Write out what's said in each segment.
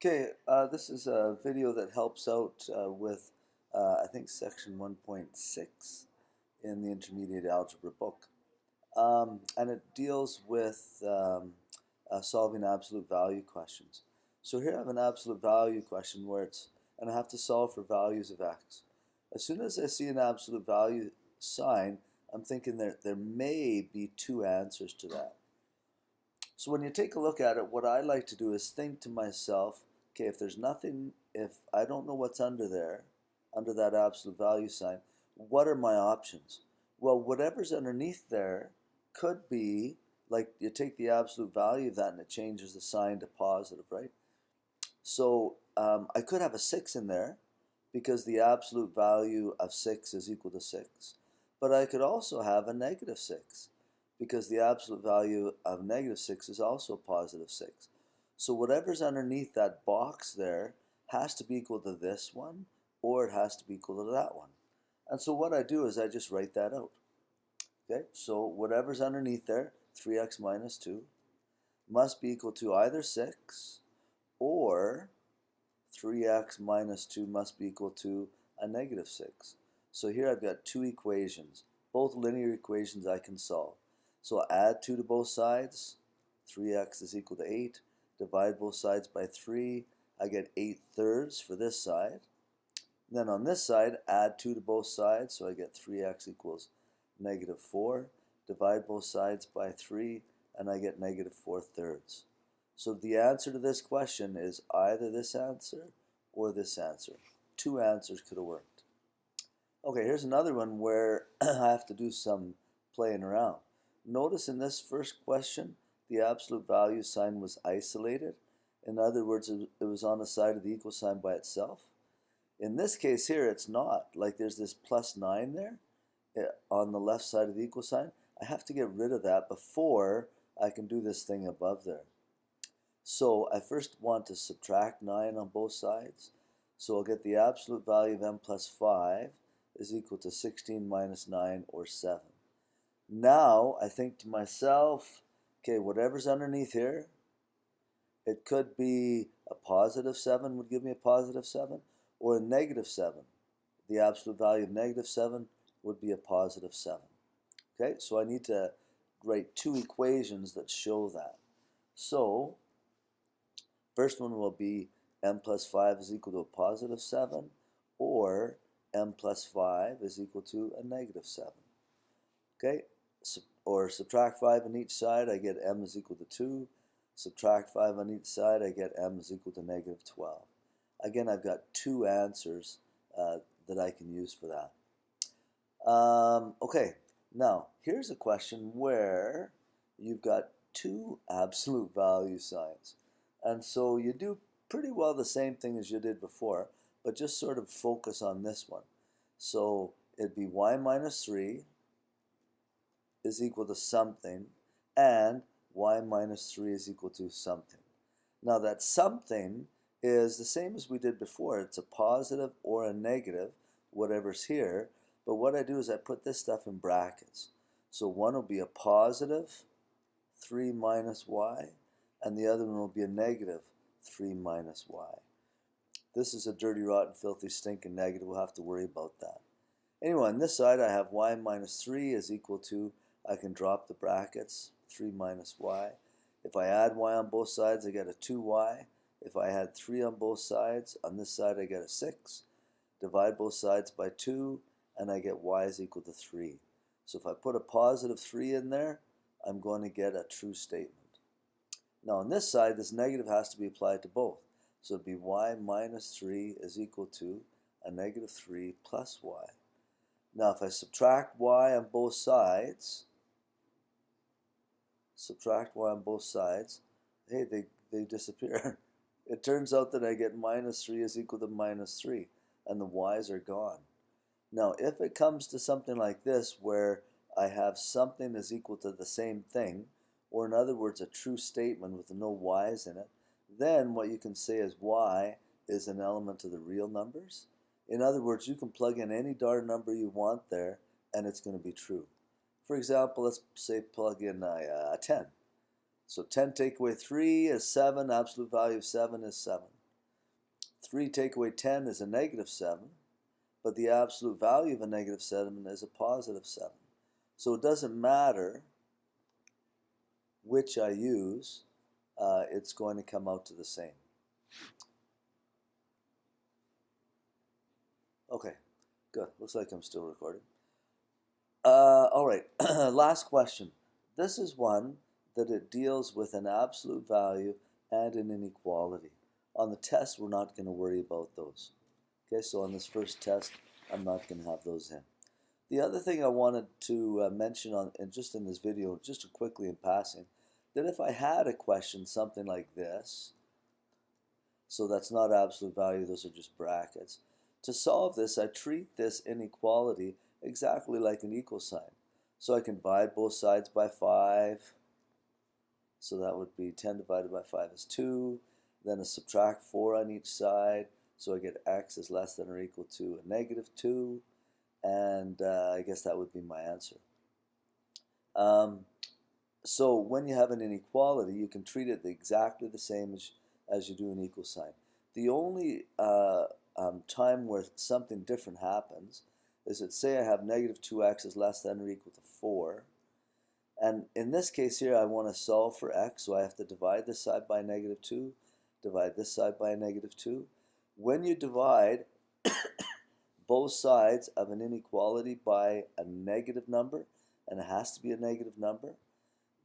Okay, this is a video that helps out with, I think, section 1.6 in the intermediate algebra book. And it deals with solving absolute value questions. So here I have an absolute value question and I have to solve for values of x. As soon as I see an absolute value sign, I'm thinking there may be two answers to that. So when you take a look at it, what I like to do is think to myself, okay, if I don't know what's under there, under that absolute value sign, what are my options? Well, whatever's underneath there could be, like you take the absolute value of that and it changes the sign to positive, right? So I could have a 6 in there because the absolute value of 6 is equal to 6. But I could also have a negative 6 because the absolute value of negative 6 is also positive 6. So whatever's underneath that box there has to be equal to this one, or it has to be equal to that one. And so what I do is I just write that out. Okay, so whatever's underneath there, 3x minus 2, must be equal to either 6 or 3x minus 2 must be equal to a negative 6. So here I've got two equations, both linear equations I can solve. So I'll add 2 to both sides, 3x is equal to 8, divide both sides by 3, I get 8/3 for this side. And then on this side, add 2 to both sides, so I get 3x equals negative 4, divide both sides by 3, and I get negative 4/3. So the answer to this question is either this answer or this answer. Two answers could have worked. Okay, here's another one where I have to do some playing around. Notice in this first question, the absolute value sign was isolated. In other words, it was on the side of the equal sign by itself. In this case here, it's not. Like there's this plus 9 there on the left side of the equal sign. I have to get rid of that before I can do this thing above there. So I first want to subtract 9 on both sides. So I'll get the absolute value of m plus 5 is equal to 16 minus 9, or 7. Now I think to myself, okay, whatever's underneath here, it could be a positive 7 would give me a positive 7, or a negative 7. The absolute value of negative 7 would be a positive 7. Okay, so I need to write two equations that show that. So first one will be m plus 5 is equal to a positive 7, or m plus 5 is equal to a negative 7. Okay, or subtract 5 on each side, I get m is equal to 2. Subtract 5 on each side, I get m is equal to negative 12. Again, I've got two answers that I can use for that. Okay, now here's a question where you've got two absolute value signs. And so you do pretty well the same thing as you did before, but just sort of focus on this one. So it'd be y minus 3 is equal to something, and y minus 3 is equal to something. Now that something is the same as we did before. It's a positive or a negative, whatever's here. But what I do is I put this stuff in brackets. So one will be a positive 3 minus y, and the other one will be a negative 3 minus y. This is a dirty, rotten, filthy, stinking negative. We'll have to worry about that. Anyway, on this side I have y minus 3 is equal to, I can drop the brackets, 3 minus y. If I add y on both sides, I get a 2y. If I add 3 on both sides, on this side I get a 6. Divide both sides by 2, and I get y is equal to 3. So if I put a positive 3 in there, I'm going to get a true statement. Now on this side, this negative has to be applied to both. So it'd be y minus 3 is equal to a negative 3 plus y. Now if I subtract y on both sides, hey, they disappear. It turns out that I get minus 3 is equal to minus 3, and the y's are gone. Now, if it comes to something like this, where I have something is equal to the same thing, or in other words, a true statement with no y's in it, then what you can say is y is an element of the real numbers. In other words, you can plug in any darn number you want there, and it's going to be true. For example, let's say plug in a 10. So 10 take away 3 is 7, absolute value of 7 is 7. 3 take away 10 is a negative 7, but the absolute value of a negative 7 is a positive 7. So it doesn't matter which I use, it's going to come out to the same. Okay, good. Looks like I'm still recording. All right, last question. This is one that it deals with an absolute value and an inequality. On the test, we're not going to worry about those. Okay, so on this first test, I'm not going to have those in. The other thing I wanted to mention just in this video, just quickly in passing, that if I had a question something like this, so that's not absolute value, those are just brackets. To solve this, I treat this inequality exactly like an equal sign. So I can divide both sides by 5. So that would be 10 divided by 5 is 2. Then I subtract 4 on each side. So I get x is less than or equal to a negative 2. And I guess that would be my answer. So when you have an inequality, you can treat it exactly the same as you do an equal sign. The only time where something different happens is that, say I have negative 2x is less than or equal to 4. And in this case here, I want to solve for x, so I have to divide this side by negative 2, divide this side by a negative 2. When you divide both sides of an inequality by a negative number, and it has to be a negative number,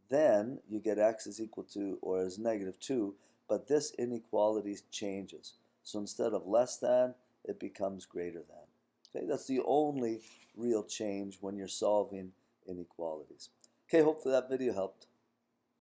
then you get x is equal to or is negative 2, but this inequality changes. So instead of less than, it becomes greater than. Okay, that's the only real change when you're solving inequalities. Okay, hopefully that video helped.